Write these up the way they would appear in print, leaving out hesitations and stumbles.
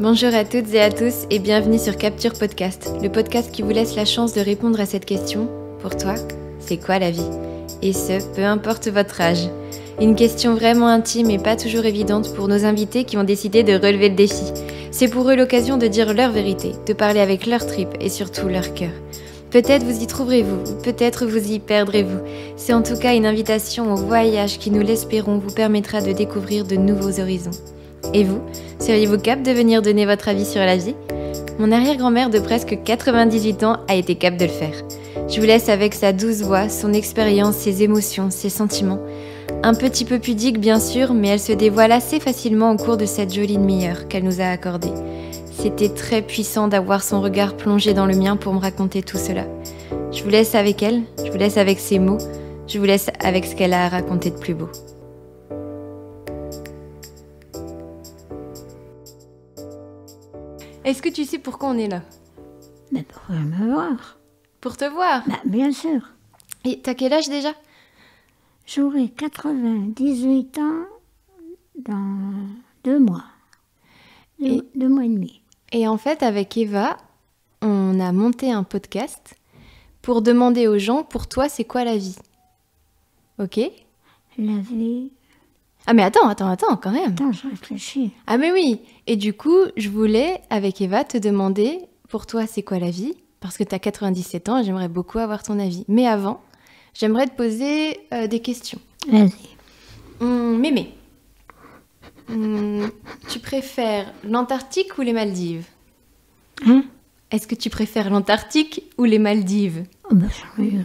Bonjour à toutes et à tous et bienvenue sur Capture Podcast, le podcast qui vous laisse la chance de répondre à cette question. Pour toi, c'est quoi la vie? Et ce, peu importe votre âge. Une question vraiment intime et pas toujours évidente pour nos invités qui ont décidé de relever le défi. C'est pour eux l'occasion de dire leur vérité, de parler avec leur tripes et surtout leur cœur. Peut-être vous y trouverez-vous, peut-être vous y perdrez-vous. C'est en tout cas une invitation au voyage qui, nous l'espérons, vous permettra de découvrir de nouveaux horizons. Et vous, seriez-vous capable de venir donner votre avis sur la vie? Mon arrière-grand-mère de presque 98 ans a été capable de le faire. Je vous laisse avec sa douce voix, son expérience, ses émotions, ses sentiments. Un petit peu pudique bien sûr, mais elle se dévoile assez facilement au cours de cette jolie demi-heure qu'elle nous a accordée. C'était très puissant d'avoir son regard plongé dans le mien pour me raconter tout cela. Je vous laisse avec elle, je vous laisse avec ses mots, je vous laisse avec ce qu'elle a à raconter de plus beau. Est-ce que tu sais pourquoi on est là? Mais pour me voir. Pour te voir? Bah, bien sûr. Et t'as quel âge déjà? J'aurai 98 ans dans 2 mois. Deux mois et demi. Et en fait, avec Eva, on a monté un podcast pour demander aux gens, pour toi, c'est quoi la vie? Ok? La vie... Ah mais attends, quand même. Attends, je réfléchis. Ah mais oui. Et du coup, je voulais, avec Eva, te demander, pour toi, c'est quoi la vie? Parce que tu as 97 ans et j'aimerais beaucoup avoir ton avis. Mais avant, j'aimerais te poser des questions. Vas-y. Mémé, tu préfères l'Antarctique ou les Maldives? Hein? Est-ce que tu préfères l'Antarctique ou les Maldives? Oh, bah, j'ai eu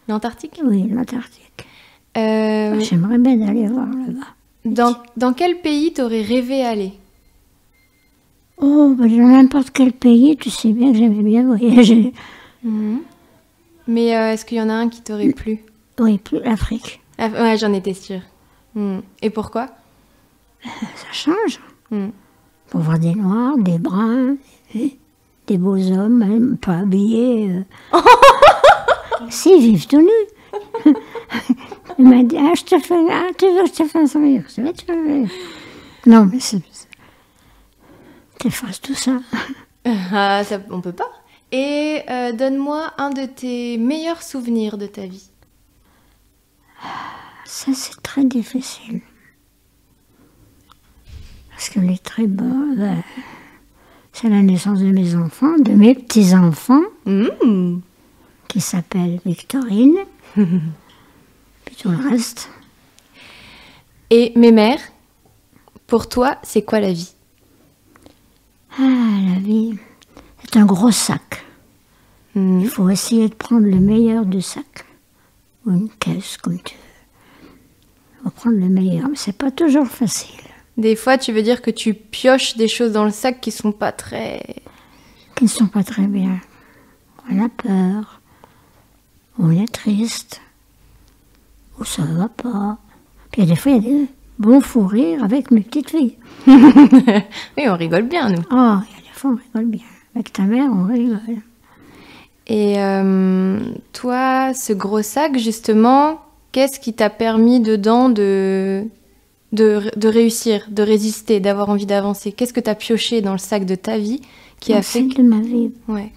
L'Antarctique? Oui, l'Antarctique. J'aimerais bien aller voir là-bas. Dans quel pays t'aurais rêvé aller? Oh, bah, dans n'importe quel pays, tu sais bien que j'aimais bien voyager. Mais est-ce qu'il y en a un qui t'aurait plu? Oui, plus l'Afrique. Ah, ouais, j'en étais sûre. Et pourquoi? Ça change. Pour voir des noirs, des bruns, des beaux hommes, même pas habillés. Si, ils vivent tout nus. Il m'a dit, je te fais, tu veux que je te fasse rire? Je vais te faire rire. Non, mais t'effaces tout ça. Ah, ça, on peut pas. Et donne-moi un de tes meilleurs souvenirs de ta vie. Ça, c'est très difficile. Parce que les très beaux, c'est la naissance de mes enfants, de mes petits-enfants, qui s'appellent Victorine, puis tout le reste. Et mes mères, pour toi, c'est quoi la vie? La vie, c'est un gros sac. Il faut essayer de prendre le meilleur du sac. Ou une caisse, comme tu veux. Il faut prendre le meilleur, mais c'est pas toujours facile. Des fois, tu veux dire que tu pioches des choses dans le sac qui sont pas très... Qui ne sont pas très bien. On a peur. On est triste. Ou ça va pas. Puis des fois, il y a des bons fous rires avec mes petites filles. Oui, on rigole bien, nous. Oh, il y a des fois, on rigole bien. Avec ta mère, on rigole. Et toi, ce gros sac, justement, qu'est-ce qui t'a permis dedans de réussir, de résister, d'avoir envie d'avancer? Qu'est-ce que t'as pioché dans le sac de ta vie qui a fait de ma vie. Ouais.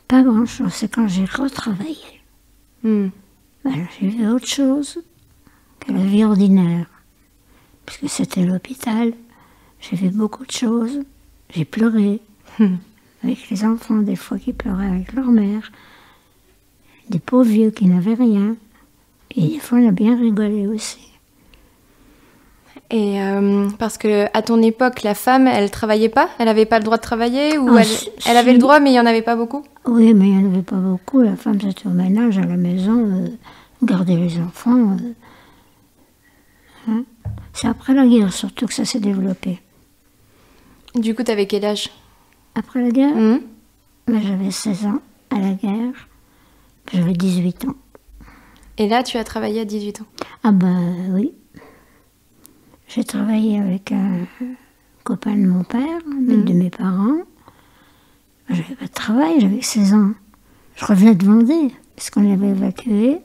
Pas grand-chose. C'est quand j'ai retravaillé. Alors, j'ai vu autre chose que la vie ordinaire. Puisque c'était l'hôpital. J'ai vu beaucoup de choses. J'ai pleuré. Avec les enfants, des fois, qui pleuraient avec leur mère. Des pauvres vieux qui n'avaient rien. Et des fois, on a bien rigolé aussi. Et parce que à ton époque, la femme, elle travaillait pas? Elle avait pas le droit de travailler? Ou elle avait le droit, mais il y en avait pas beaucoup? Oui, mais il n'y en avait pas beaucoup. La femme, c'était au ménage, à la maison, garder les enfants. C'est après la guerre, surtout, que ça s'est développé. Du coup, t'avais quel âge? Après la guerre, j'avais 16 ans à la guerre. J'avais 18 ans. Et là, tu as travaillé à 18 ans? Ah ben oui. J'ai travaillé avec un copain de mon père, de mes parents. J'avais pas de travail, j'avais 16 ans. Je revenais de Vendée, parce qu'on l'avait évacué.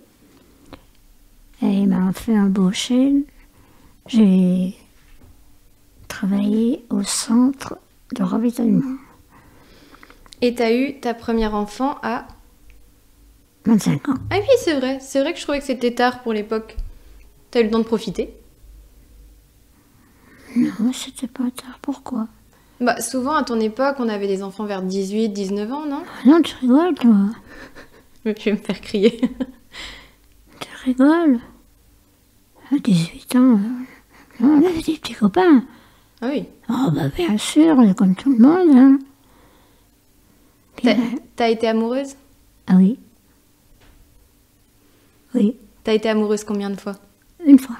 Et il m'a fait embaucher. J'ai travaillé au centre de ravitaillement. Et tu as eu ta première enfant à 25 ans. Ah oui, c'est vrai. C'est vrai que je trouvais que c'était tard pour l'époque. Tu as eu le temps de profiter? Non, c'était pas tard. Pourquoi? Bah, souvent, à ton époque, on avait des enfants vers 18, 19 ans, non? Ah non, tu rigoles, toi. Je vais me faire crier. Tu rigoles. À 18 ans, on avait des petits copains. Ah oui. Oh, bah bien sûr, comme tout le monde. Hein. T'as été amoureuse? Ah oui. Oui. T'as été amoureuse combien de fois? Une fois.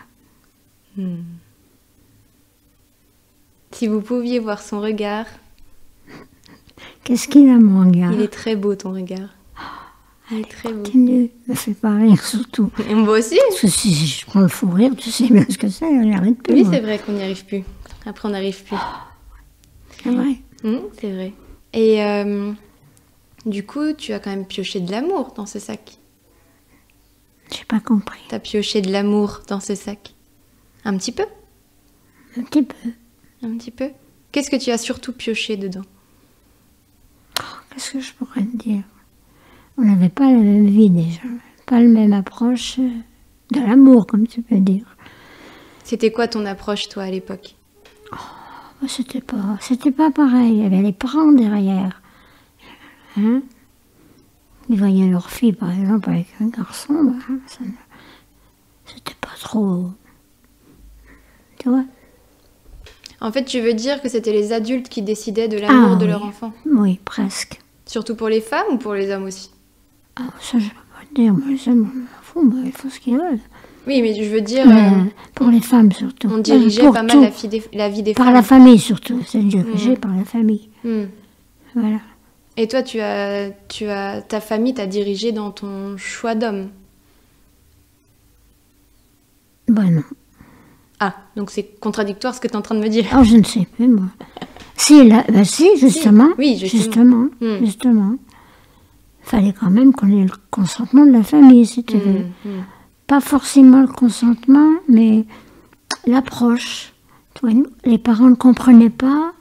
Si vous pouviez voir son regard... Qu'est-ce qu'il a, mon gars? Il est très beau, ton regard. Il est très beau. Continue, me fais pas rire surtout. Et moi aussi. Parce que si je prends le fou rire, tu sais bien ce que c'est, on n'y arrive plus. Oui, moi. c'est vrai qu'on n'y arrive plus. Après, on n'arrive plus. C'est vrai. C'est vrai. Et du coup, tu as quand même pioché de l'amour dans ce sac. J'ai pas compris. T'as pioché de l'amour dans ce sac. Un petit peu? Un petit peu. Un petit peu. Qu'est-ce que tu as surtout pioché dedans? Qu'est-ce que je pourrais te dire? On n'avait pas la même vie déjà. Pas la même approche de l'amour, comme tu peux dire. C'était quoi ton approche, toi, à l'époque? C'était pas pareil. Il y avait les parents derrière. Hein? Ils voyaient leur fille, par exemple, avec un garçon. C'était pas trop... Tu vois? En fait, tu veux dire que c'était les adultes qui décidaient de l'amour de oui. leur enfant? Oui, presque. Surtout pour les femmes ou pour les hommes aussi? Ah, ça, je peux pas te dire. Moi, les hommes, on m'en fout. Ils font ce qu'ils veulent. Oui, mais je veux dire... pour les femmes, surtout. On dirigeait pas mal la vie des femmes. Par la famille, surtout. C'est dirigé par la famille. Voilà. Et toi, ta famille t'a dirigé dans ton choix d'homme? Ben non. Ah, donc c'est contradictoire ce que tu es en train de me dire. Oh, je ne sais plus, moi. Si, justement. Si. Oui, justement. Justement. Fallait quand même qu'on ait le consentement de la famille, si tu veux. Pas forcément le consentement, mais l'approche. Tu vois, les parents ne comprenaient pas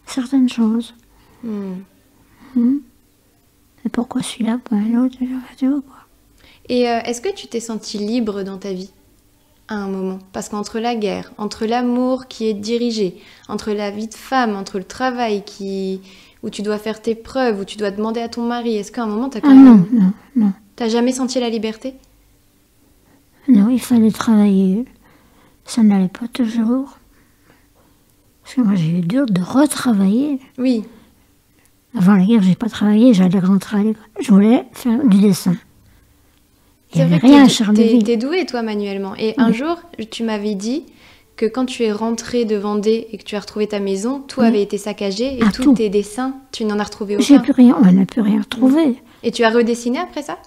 certaines choses. Et pourquoi celui-là, pas l'autre, tu vois quoi. Et est-ce que tu t'es sentie libre dans ta vie à un moment? Parce qu'entre la guerre, entre l'amour qui est dirigé, entre la vie de femme, entre le travail où tu dois faire tes preuves, où tu dois demander à ton mari, est-ce qu'à un moment t'as quand même... Non. T'as jamais senti la liberté? Non, il fallait travailler. Ça n'allait pas toujours. Parce que moi, j'ai eu dur de retravailler. Oui. Avant la guerre, j'ai pas travaillé, j'allais rentrer à l'école. Je voulais faire du dessin. Il n'y avait rien à Charleville. T'es douée, toi, manuellement. Et un jour, tu m'avais dit que quand tu es rentrée de Vendée et que tu as retrouvé ta maison, tout avait été saccagé et tous tes dessins, tu n'en as retrouvé aucun. J'ai plus rien, on n'a plus rien retrouvé. Et tu as redessiné après ça?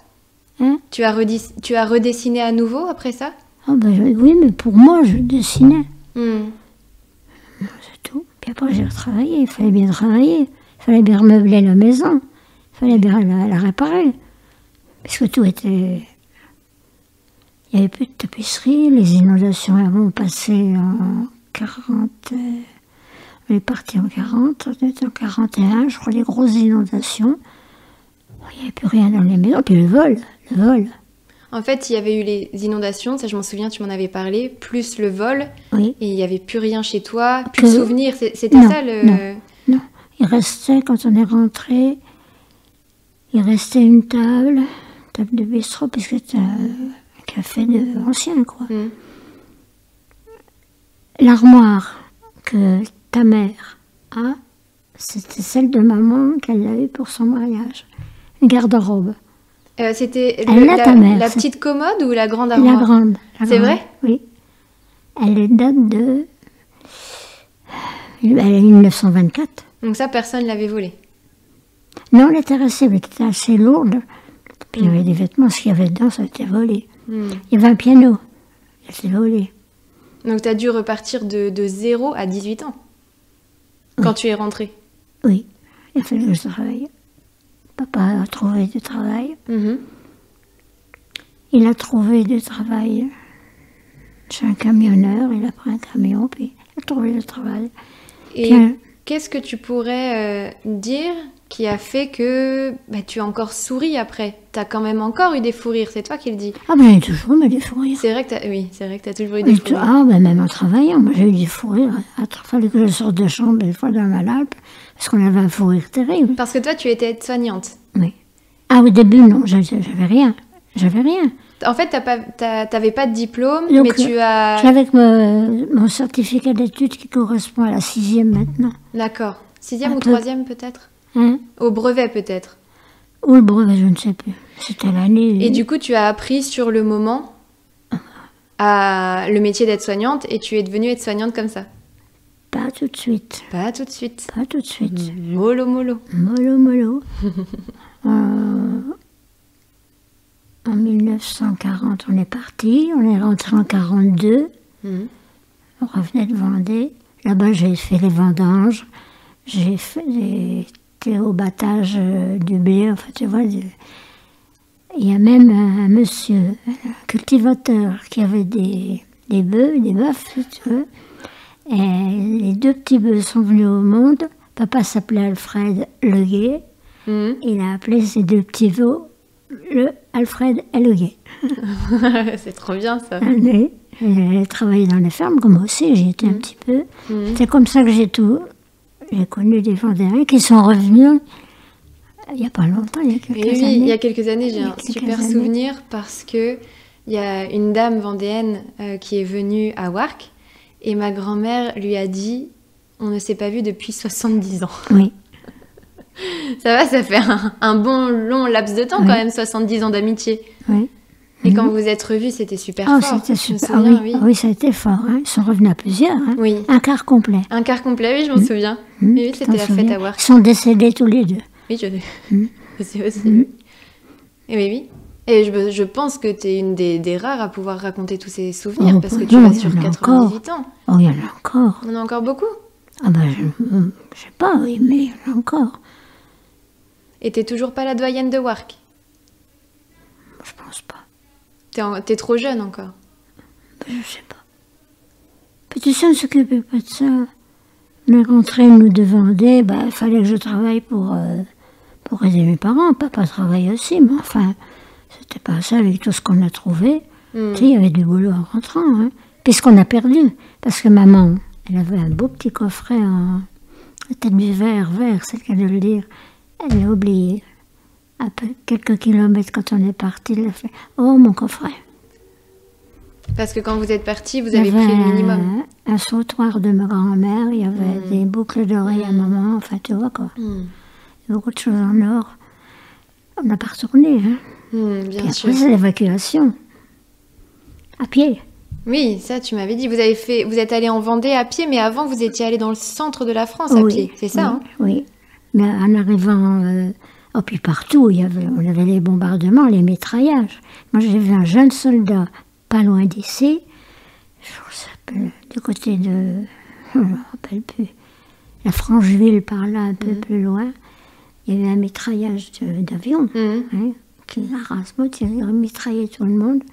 Hein? Tu as redessiné à nouveau après ça? Oui, mais pour moi, je dessinais. C'est tout. Puis après, j'ai retravaillé. Il fallait bien travailler. Il fallait bien remeubler la maison. Il fallait bien la réparer. Parce que tout était... Il n'y avait plus de tapisserie. Les inondations ont passé en 40... on est parti en 40. On était en 41, je crois, les grosses inondations. Il n'y avait plus rien dans les maisons. Puis le vol. En fait, il y avait eu les inondations, ça je m'en souviens, tu m'en avais parlé, plus le vol. Oui. Et il n'y avait plus rien chez toi, plus de souvenirs. C'était ça le... Non. Il restait, quand on est rentré, il restait une table de bistrot, puisque c'était un café ancien, quoi. L'armoire que ta mère a, c'était celle de maman qu'elle a eue pour son mariage. Une garde-robe. C'était la petite commode ou la grande armoire? La grande. C'est vrai? Oui. Elle date de 1924. Donc ça, personne ne l'avait volée? Non, elle était restée, mais elle était assez lourde. Puis il y avait des vêtements, ce qu'il y avait dedans, ça a été volé. Il y avait un piano, il s'est volé. Donc tu as dû repartir de 0 à 18 ans, quand tu es rentrée? Oui, il a fallu que je travaille. Papa a trouvé du travail. Il a trouvé du travail chez un camionneur, il a pris un camion, puis j'ai trouvé le travail. Et Puis, qu'est-ce que tu pourrais dire qui a fait que tu as encore souri après? Tu as quand même encore eu des fous rires, c'est toi qui le dis. Ah ben j'ai toujours eu des fous rires. C'est vrai que tu as toujours eu des fous rires. Ah ben même en travaillant, moi j'ai eu des fous rires. Il fallait que je sorte de chambre des fois dans ma lampe, parce qu'on avait un fou rire terrible. Parce que toi, tu étais aide-soignante. Oui. Ah au début, non, j'avais rien. J'avais rien. En fait, t'avais pas de diplôme, Donc, mais tu as... J'avais mon certificat d'études qui correspond à la 6e maintenant. D'accord. 6e ou peu. 3e peut-être? Hein? Au brevet peut-être? Ou le brevet, je ne sais plus. C'était l'année... Et du coup, tu as appris sur le moment le métier d'aide-soignante et tu es devenue aide-soignante comme ça? Pas tout de suite. Pas tout de suite. Pas tout de suite. Mollo, mollo. Mollo, mollo. En 1940, on est parti. On est rentré en 42. On revenait de Vendée. Là-bas, j'ai fait les vendanges. J'ai été au battage du blé. Enfin, tu vois, il y a même un monsieur, un cultivateur, qui avait des bœufs, des bœufs, si tu veux. Et les 2 petits bœufs sont venus au monde. Papa s'appelait Alfred Leguet. Il a appelé ses 2 petits veaux le Alfred Leguet. C'est trop bien ça. J'ai travaillé dans les fermes, comme moi aussi, j'y étais un petit peu. C'est comme ça que j'ai connu des Vendéens qui sont revenus il n'y a pas longtemps, il y a quelques années. Il y a quelques années, j'ai un super souvenir parce que il y a une dame vendéenne qui est venue à Warcq et ma grand-mère lui a dit « On ne s'est pas vu depuis 70 ans ». Oui. Ça fait un bon long laps de temps quand même, 70 ans d'amitié. Oui. Et quand vous vous êtes revus, c'était super fort. C'était super. Oui, ça a été fort. Hein. Ils sont revenus à plusieurs. Hein. Oui. Un quart complet. Un quart complet, oui, je m'en souviens. Oui, c'était la fête à Warcq. Ils sont décédés tous les 2. Oui, je sais aussi. Et oui. Et je pense que tu es une des rares à pouvoir raconter tous ces souvenirs, parce que tu as sur 98 ans. Oh, il y en a encore. On en a encore beaucoup? Ah ben, je sais pas, oui, mais il y en a encore. Et t'es toujours pas la doyenne de Warcq? Je pense pas. T'es trop jeune encore? Ben, je sais pas. Puis tu sais, on ne s'occupait pas de ça. On est rentrés, nous, de Vendée, il fallait que je travaille pour aider mes parents. Papa travaillait aussi, mais enfin, c'était pas ça avec tout ce qu'on a trouvé. Tu sais, il y avait du boulot en rentrant, hein. Puis ce qu'on a perdu, parce que maman, elle avait un beau petit coffret en tête du vert, c'est le cas de le dire. Elle l'a oublié. À quelques kilomètres quand on est parti, elle a fait « Oh, mon coffret !» Parce que quand vous êtes partis, vous avez pris le minimum. Un sautoir de ma grand-mère, il y avait des boucles d'oreilles à maman, enfin tu vois quoi. Il y a beaucoup de choses en or. On n'a pas retourné, hein. Bien sûr. Après, c'est l'évacuation. À pied. Oui, ça tu m'avais dit. Vous êtes allé en Vendée à pied, mais avant vous étiez allé dans le centre de la France à pied, c'est ça, hein? Oui. Mais en arrivant, puis partout, on avait les bombardements, les mitraillages. Moi, j'ai vu un jeune soldat, pas loin d'ici, du côté de, je ne me rappelle plus, la Francheville, par là, un peu plus loin. Il y avait un mitraillage d'avion, qui il mitraillait tout le monde.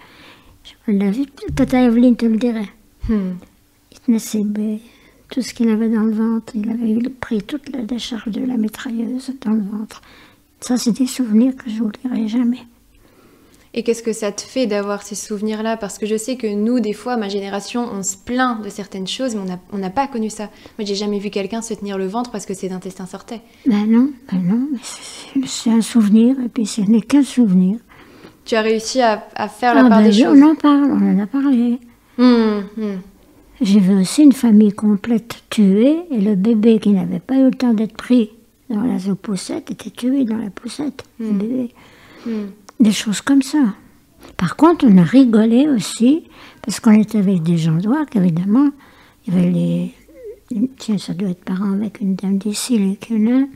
Je l'ai vu, peut-être Evelyne te le dirait. Il tenait tout ce qu'il avait dans le ventre, il avait pris toute la décharge de la mitrailleuse dans le ventre. Ça, c'est des souvenirs que je n'oublierai jamais. Et qu'est-ce que ça te fait d'avoir ces souvenirs-là? Parce que je sais que nous, des fois, ma génération, on se plaint de certaines choses, mais on n'a pas connu ça. Moi, j'ai jamais vu quelqu'un se tenir le ventre parce que ses intestins sortaient. Ben non, c'est un souvenir, et puis ce n'est qu'un souvenir. Tu as réussi à faire la part des choses. On en a parlé. J'ai vu aussi une famille complète tuée, et le bébé qui n'avait pas eu le temps d'être pris dans la poussette était tué dans la poussette, le bébé. Des choses comme ça. Par contre, on a rigolé aussi, parce qu'on était avec des gens de Warcq, évidemment. Il y avait tiens, ça doit être parent avec une dame d'ici, les Cunin,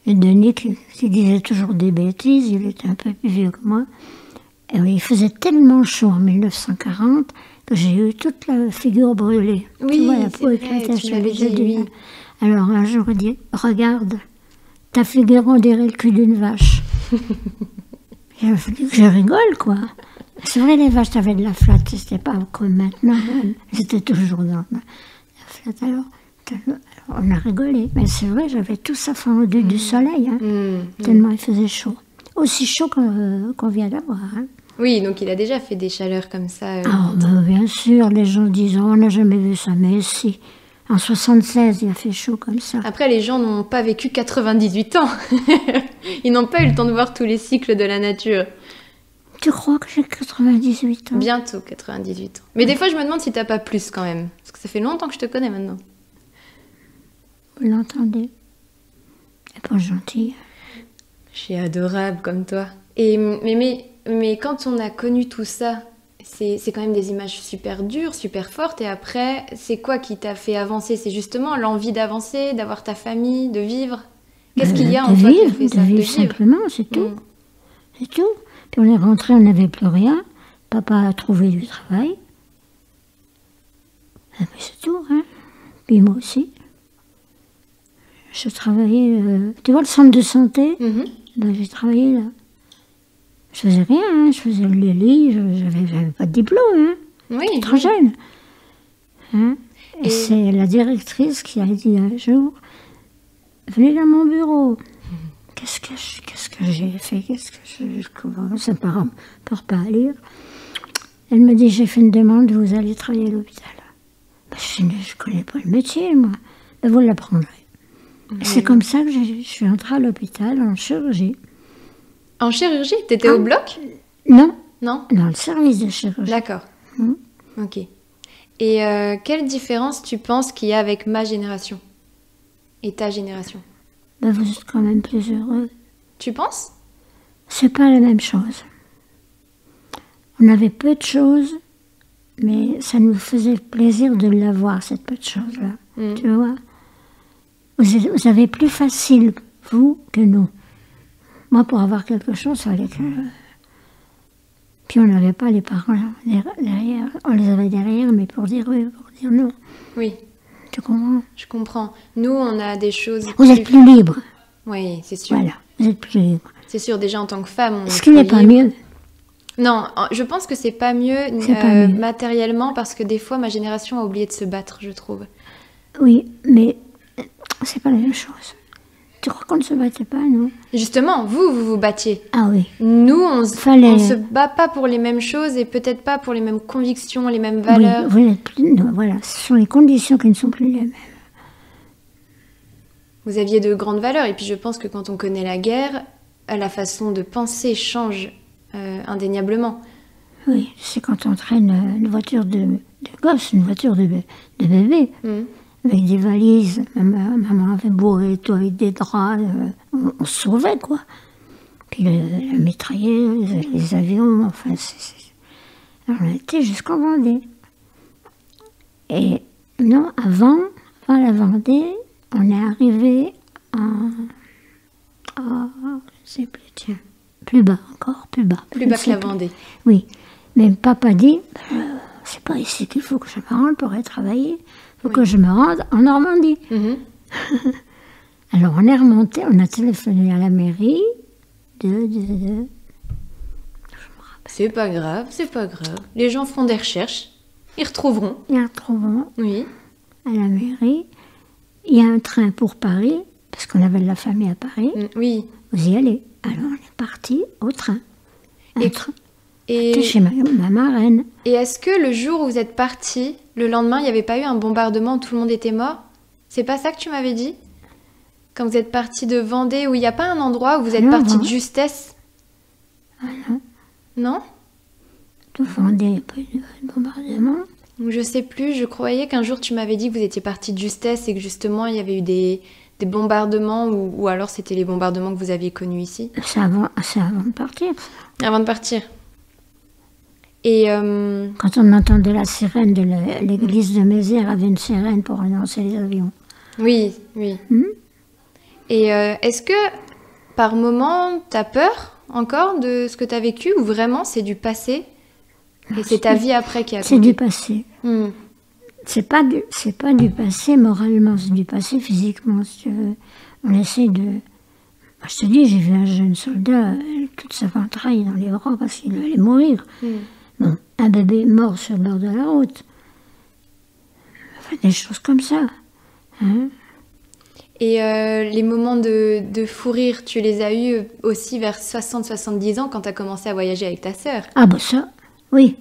et Denis qui disait toujours des bêtises, il était un peu plus vieux que moi. Et oui, il faisait tellement chaud en 1940 que j'ai eu toute la figure brûlée. Oui, tu vois, la peau éclatait sur les yeux. Alors un jour, il dit, regarde, ta figure, on dirait le cul d'une vache. Il a fallu que je rigole, quoi. C'est vrai, les vaches avaient de la flatte, c'était pas comme maintenant. C'était toujours dans la fait. Alors, on a rigolé. Mais c'est vrai, j'avais tout ça fendu du soleil, tellement il faisait chaud. Aussi chaud qu'on vient d'avoir. Hein. Oui, donc il a déjà fait des chaleurs comme ça. Bien sûr, les gens disent, on n'a jamais vu ça, mais si. En 76, il a fait chaud comme ça. Après, les gens n'ont pas vécu 98 ans. Ils n'ont pas eu le temps de voir tous les cycles de la nature. Tu crois que j'ai 98 ans? Bientôt 98 ans. Mais des fois, je me demande si t'as pas plus quand même. Parce que ça fait longtemps que je te connais maintenant. Vous l'entendez? Elle est pas gentille. Je suis adorable comme toi. Et, mais quand on a connu tout ça, c'est quand même des images super dures, super fortes. Et après, c'est quoi qui t'a fait avancer? C'est justement l'envie d'avancer, d'avoir ta famille, de vivre. Qu'est-ce qu'il y a en toi qui a fait ça? De vivre simplement, c'est tout. C'est tout. Puis on est rentré, on n'avait plus rien. Papa a trouvé du travail. Et puis c'est tout, hein. Puis moi aussi. Je travaillais... tu vois le centre de santé? J'ai travaillé là. Je faisais rien, hein. Je faisais le lit, j'avais pas de diplôme, hein. Oui. Trop jeune. Hein. Et c'est la directrice qui a dit un jour, venez dans mon bureau. Qu'est-ce que j'ai fait? Je commence pas à lire. Elle me dit, j'ai fait une demande, vous allez travailler à l'hôpital. Je ne connais pas le métier, moi. Mais vous l'apprendrez. C'est comme ça que je suis entrée à l'hôpital en chirurgie. En chirurgie? T'étais au bloc? Non. Non? Dans le service de chirurgie. D'accord. Ok. Et quelle différence tu penses qu'il y a avec ma génération et ta génération? Vous êtes quand même plus heureux. Tu penses? C'est pas la même chose. On avait peu de choses, mais ça nous faisait plaisir de l'avoir, cette peu de choses-là. Tu vois? Vous avez plus facile, vous, que nous. Moi, pour avoir quelque chose, il fallait que... Puis on n'avait pas les parents derrière. On les avait derrière, mais pour dire oui, pour dire non. Oui. Tu comprends? Je comprends. Nous, on a des choses... Vous êtes plus libre. Oui, c'est sûr. Voilà, vous êtes plus libre. C'est sûr, déjà en tant que femme, on est Ce qui n'est pas mieux. Non, je pense que c'est pas mieux matériellement, parce que des fois, ma génération a oublié de se battre, je trouve. Oui, mais c'est pas la même chose. Tu crois qu'on ne se battait pas, nous? Justement, vous vous battiez. Ah oui. Nous, on se bat pas pour les mêmes choses et peut-être pas pour les mêmes convictions, les mêmes valeurs. Oui, voilà, ce sont les conditions qui ne sont plus les mêmes. Vous aviez de grandes valeurs, et puis je pense que quand on connaît la guerre, la façon de penser change indéniablement. Oui, c'est quand on traîne une voiture de gosse, une voiture de bébé, avec des valises. Maman avait bourré tout avec des draps, on se sauvait, quoi. Puis la mitrailleuse, les avions, enfin, alors on était jusqu'en Vendée. Et non, avant la Vendée, on est arrivé je ne sais plus, tiens, plus bas encore, plus bas. Plus bas que la Vendée. Oui, mais papa dit, c'est pas ici qu'il faut que je me rende pour aller travailler, il faut que je me rende en Normandie. Alors on est remonté, on a téléphoné à la mairie C'est pas grave, c'est pas grave. Les gens feront des recherches, ils retrouveront. Oui. À la mairie. Il y a un train pour Paris, parce qu'on avait de la famille à Paris. Oui. Vous y allez. Alors on est parti au train. Et chez ma marraine. Et est-ce que le jour où vous êtes parti, le lendemain, il n'y avait pas eu un bombardement où tout le monde était mort? C'est pas ça que tu m'avais dit? Quand vous êtes parti de Vendée, où il n'y a pas un endroit où vous êtes parti de justesse? Ah non. Non? De Vendée, il n'y a pas eu de bombardement. Je sais plus, je croyais qu'un jour tu m'avais dit que vous étiez parti de justesse et que justement il y avait eu des bombardements ou alors c'était les bombardements que vous aviez connus ici. C'est avant de partir. Avant de partir. Et quand on entendait la sirène de l'église de Mézières, avait une sirène pour annoncer les avions. Oui. Et est-ce que par moment t'as peur encore de ce que t'as vécu ou vraiment c'est du passé? Et c'est ta vie après qui a compté. C'est du passé. C'est pas du passé moralement, c'est du passé physiquement, si tu veux. On essaie de... Moi, je te dis, j'ai vu un jeune soldat, toute sa ventraille dans les bras parce qu'il allait mourir. Bon, un bébé mort sur le bord de la route. Enfin, des choses comme ça. Hein. Et les moments de fou rire, tu les as eus aussi vers 60-70 ans quand tu as commencé à voyager avec ta sœur? Ah bah ça, oui.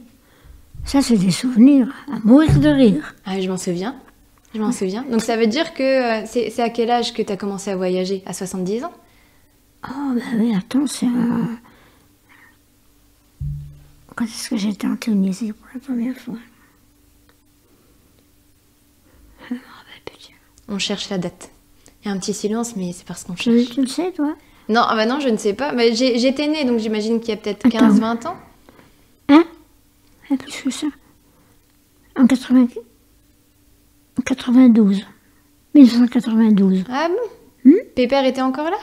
Ça, c'est des souvenirs à mourir de rire. Ah, je m'en souviens. Je m'en souviens. Donc ça veut dire que c'est à quel âge que tu as commencé à voyager? À 70 ans? Oh bah oui, attends, c'est quand est-ce que j'étais en Tunisie pour la première fois? Je me rappelle plus. On cherche la date. Il y a un petit silence, mais c'est parce qu'on cherche. Tu le sais, toi? Non, ah bah non, je ne sais pas. Mais j'étais née, donc j'imagine qu'il y a peut-être 15-20 ans. Hein? Ah, plus que ça. En 92. 1992. Ah bon? Pépère était encore là?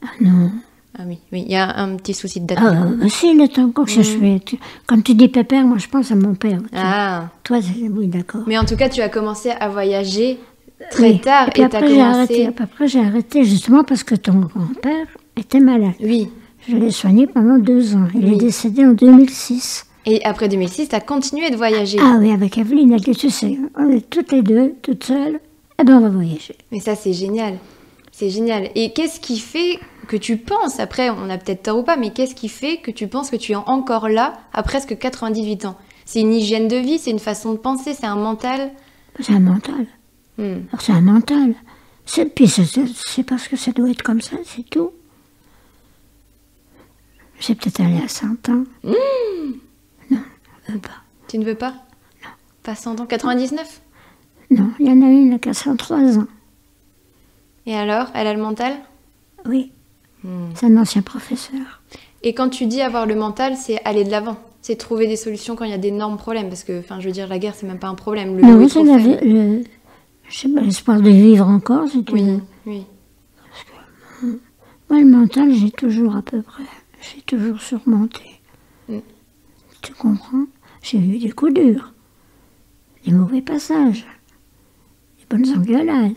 Ah non. Ah oui, il y a un petit souci de date. Ah, si, il est encore que je suis. Quand tu dis pépère, moi je pense à mon père. Ah. Toi, oui, d'accord. Mais en tout cas, tu as commencé à voyager très tard. Et puis après, j'ai arrêté justement parce que ton grand-père était malade. Oui. Je l'ai soigné pendant 2 ans. Il est décédé en 2006. Et après 2006, tu as continué de voyager. Ah oui, avec Evelyne, elle dit, tu sais, on est toutes les deux, toutes seules, eh bien on va voyager. Mais ça, c'est génial. C'est génial. Et qu'est-ce qui fait que tu penses, après, on a peut-être tort ou pas, mais qu'est-ce qui fait que tu penses que tu es encore là à presque 98 ans? C'est une hygiène de vie, c'est une façon de penser, c'est un mental? C'est un mental. Alors, c'est un mental. Puis c'est parce que ça doit être comme ça, c'est tout. J'ai peut-être allé à 100 ans. Non, je ne veux pas. Tu ne veux pas? Non. Pas 100 ans? 99? Non, il y en a une qui a 103 ans. Et alors, elle a le mental? Oui, c'est un ancien professeur. Et quand tu dis avoir le mental, c'est aller de l'avant, c'est trouver des solutions quand il y a d'énormes problèmes, parce que, enfin, je veux dire, la guerre, c'est même pas un problème. Non, c'est l'espoir de vivre encore, si tu veux. Oui. Parce que moi, le mental, j'ai toujours à peu près, j'ai toujours surmonté. Tu comprends? J'ai eu des coups durs, des mauvais passages, des bonnes engueulades,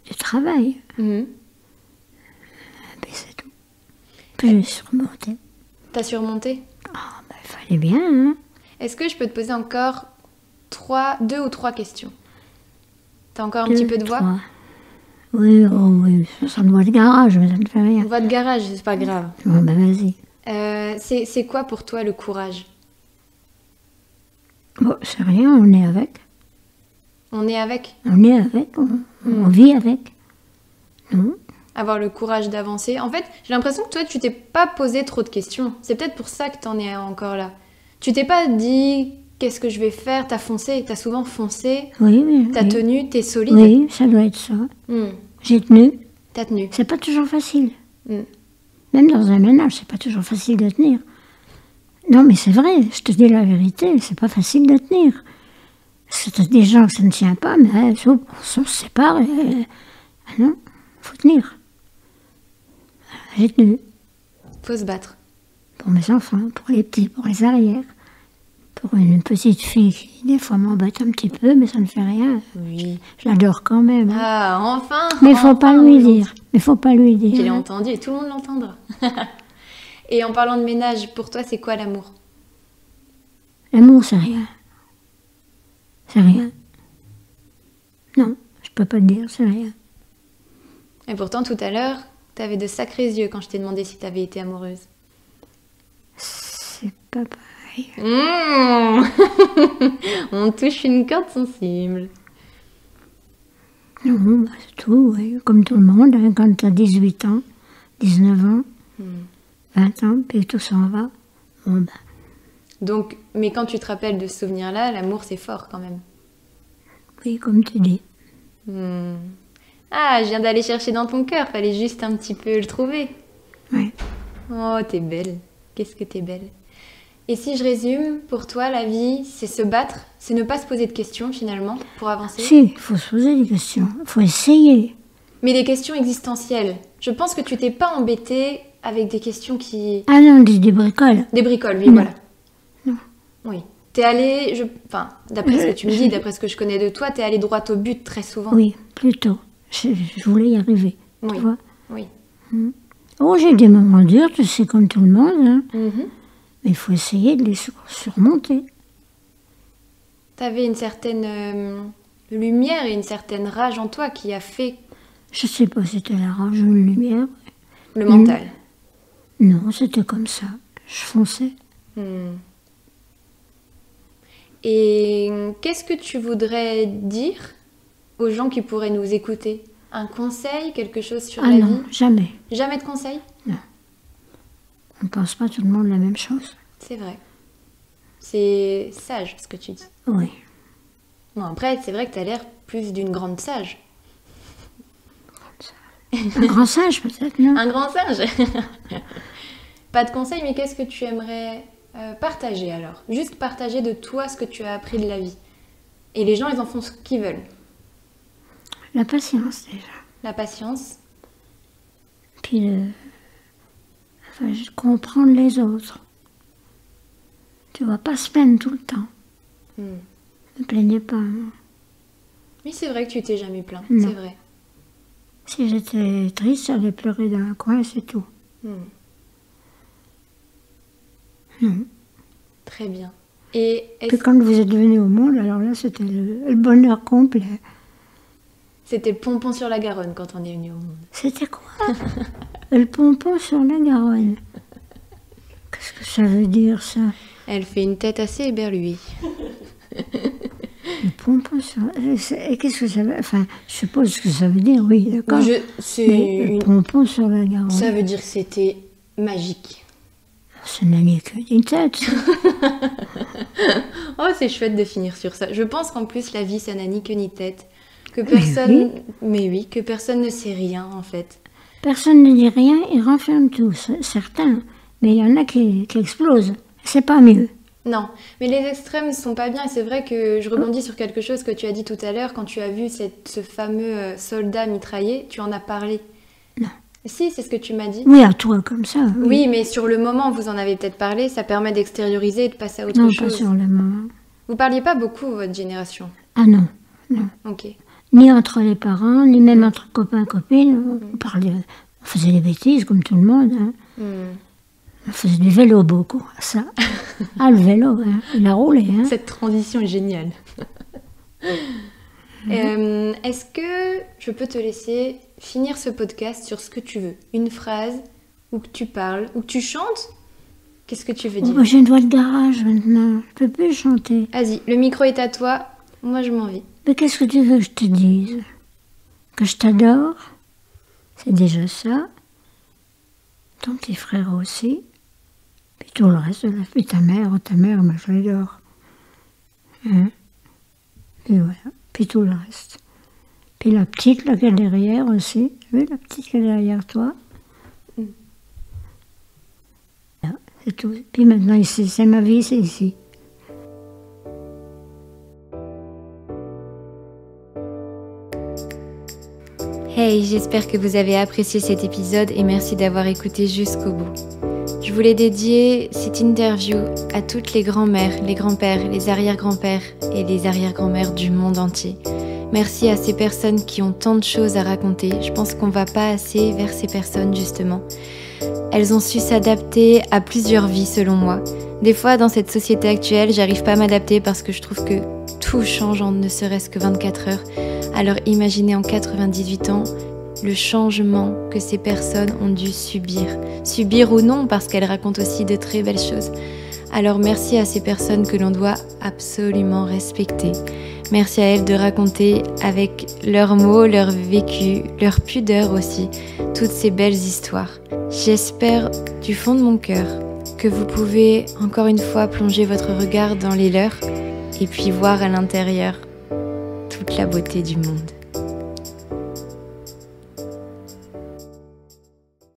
du travail. Mais c'est tout. Puis j'ai surmonté. T'as surmonté? Ah, il fallait bien, hein. Est-ce que je peux te poser encore 2 ou 3 questions? T'as encore un petit peu de voix? 3. Oui, oui, ça me voit de garage, mais ça ne fait rien. Voix de garage, c'est pas grave. Bon, vas-y. C'est quoi pour toi le courage? Bon, c'est rien, on est avec. On est avec? On est avec, on vit avec. Non? Avoir le courage d'avancer. En fait, j'ai l'impression que toi, tu t'es pas posé trop de questions. C'est peut-être pour ça que t'en es encore là. Tu t'es pas dit, qu'est-ce que je vais faire? T'as foncé, t'as souvent foncé. Oui. T'as tenu, t'es solide. Oui, ça doit être ça. J'ai tenu. T'as tenu. C'est pas toujours facile. Même dans un ménage, c'est pas toujours facile de tenir. Non, mais c'est vrai, je te dis la vérité, c'est pas facile de tenir. C'est des gens que ça ne tient pas, mais on se sépare et... non, faut tenir. J'ai tenu. Faut se battre. Pour mes enfants, pour les petits, pour les arrières. Pour une petite fille qui, des fois, m'embête un petit peu, mais ça ne fait rien. Oui. Je l'adore quand même. Hein. Ah, enfin! Mais il faut pas lui dire. Mais faut pas lui dire. Je l'ai entendu et tout le monde l'entendra. Et en parlant de ménage, pour toi, c'est quoi l'amour? L'amour, c'est rien. C'est rien. Non, je peux pas te dire, c'est rien. Et pourtant, tout à l'heure, t'avais de sacrés yeux quand je t'ai demandé si t'avais été amoureuse. C'est pas pareil. On touche une corde sensible. Non, c'est tout, ouais. Comme tout le monde, hein, quand t'as 18 ans, 19 ans, 20 ans, puis tout s'en va. Bon, Donc, mais quand tu te rappelles de ce souvenir-là, l'amour, c'est fort quand même. Oui, comme tu dis. Ah, je viens d'aller chercher dans ton cœur, fallait juste un petit peu le trouver. Oui. Oh, t'es belle. Qu'est-ce que t'es belle. Et si je résume, pour toi, la vie, c'est se battre, c'est ne pas se poser de questions finalement, pour avancer? Si, il faut se poser des questions, il faut essayer. Mais des questions existentielles. Je pense que tu t'es pas embêtée avec des questions qui... Ah non, des bricoles. Des bricoles, oui, non. Voilà. Non. Oui. T'es allée, enfin, d'après ce que tu me dis, d'après ce que je connais de toi, t'es allée droit au but très souvent. Oui, plutôt. Je voulais y arriver, oui. Tu vois. Oui. Oh, j'ai des moments durs, tu sais, comme tout le monde. Hein. Mais il faut essayer de les surmonter. t'avais une certaine lumière et une certaine rage en toi qui a fait... Je sais pas si c'était la rage ou une lumière. Le mental. Non, c'était comme ça. Je fonçais. Et qu'est-ce que tu voudrais dire aux gens qui pourraient nous écouter? Un conseil, quelque chose sur la vie? Non, jamais. Jamais de conseil? Non. On ne pense pas tout le monde la même chose. C'est vrai. C'est sage ce que tu dis. Oui. Bon, après, c'est vrai que tu as l'air plus d'une grande sage. Un grand sage peut-être, non? Un grand sage. Pas de conseil, mais qu'est-ce que tu aimerais partager alors? Juste partager de toi ce que tu as appris de la vie. Et les gens, ils en font ce qu'ils veulent. La patience déjà. La patience. Puis comprendre les autres. Tu vas pas se plaindre tout le temps. Ne plaignez pas. Hein. Oui, c'est vrai que tu t'es jamais plaint. Non. C'est vrai. Si j'étais triste, j'allais pleurer dans un coin, c'est tout. Non. Très bien. Et puis quand vous êtes venu au monde, alors là, c'était le bonheur complet. C'était le pompon sur la Garonne quand on est venu au monde. C'était quoi? Le pompon sur la Garonne. Qu'est-ce que ça veut dire, ça? Elle fait une tête assez éberluée. Le pompon sur... Et qu'est-ce que ça veut... Enfin, je suppose ce que ça veut dire, oui, d'accord. Le pompon sur la Garonne. Ça veut dire que c'était magique. Ça n'a ni queue ni tête. Oh, c'est chouette de finir sur ça. Je pense qu'en plus, la vie, ça n'a ni queue ni tête. Que personne... Mais oui, que personne ne sait rien, en fait. Personne ne dit rien, ils renferment tout, certains. Mais il y en a qui explosent. C'est pas mieux. Non, mais les extrêmes ne sont pas bien. Et c'est vrai que je rebondis sur quelque chose que tu as dit tout à l'heure. Quand tu as vu ce fameux soldat mitraillé, tu en as parlé. Non. Si, c'est ce que tu m'as dit. Oui, à toi, comme ça. Oui, mais sur le moment, vous en avez peut-être parlé. Ça permet d'extérioriser et de passer à autre chose. Non, pas sur le moment. Vous parliez pas beaucoup, votre génération? Ah non, non. Ok. Ni entre les parents, ni même entre copains, copines. On faisait des bêtises, comme tout le monde. Hein. On faisait du vélo beaucoup, ça. Ah, le vélo, hein. Il a roulé. Hein. Cette transition est géniale. Est-ce que je peux te laisser finir ce podcast sur ce que tu veux? Une phrase, ou que tu parles, ou que tu chantes? Qu'est-ce que tu veux dire? J'ai une voix de garage maintenant, je peux plus chanter. Vas-y, le micro est à toi, moi je m'en vais. Mais qu'est-ce que tu veux que je te dise? Que je t'adore? C'est déjà ça. Ton petit frère aussi. Puis tout le reste de la vie, ta mère, moi je l'adore. Hein? Et voilà. Puis tout le reste. Puis la petite là qui est derrière aussi. Tu vois la petite qui est derrière toi? Là, c'est tout. Puis maintenant ici, c'est ma vie, c'est ici. Hey, j'espère que vous avez apprécié cet épisode et merci d'avoir écouté jusqu'au bout. Je voulais dédier cette interview à toutes les grands-mères, les grands-pères, les arrière-grands-pères et les arrière-grands-mères du monde entier. Merci à ces personnes qui ont tant de choses à raconter. Je pense qu'on va pas assez vers ces personnes justement. Elles ont su s'adapter à plusieurs vies selon moi. Des fois dans cette société actuelle, j'arrive pas à m'adapter parce que je trouve que tout change en ne serait-ce que 24 heures. Alors imaginez en 98 ans le changement que ces personnes ont dû subir. Subir ou non, parce qu'elles racontent aussi de très belles choses. Alors merci à ces personnes que l'on doit absolument respecter. Merci à elles de raconter avec leurs mots, leur vécu, leur pudeur aussi, toutes ces belles histoires. J'espère du fond de mon cœur que vous pouvez encore une fois plonger votre regard dans les leurs et puis voir à l'intérieur toute la beauté du monde.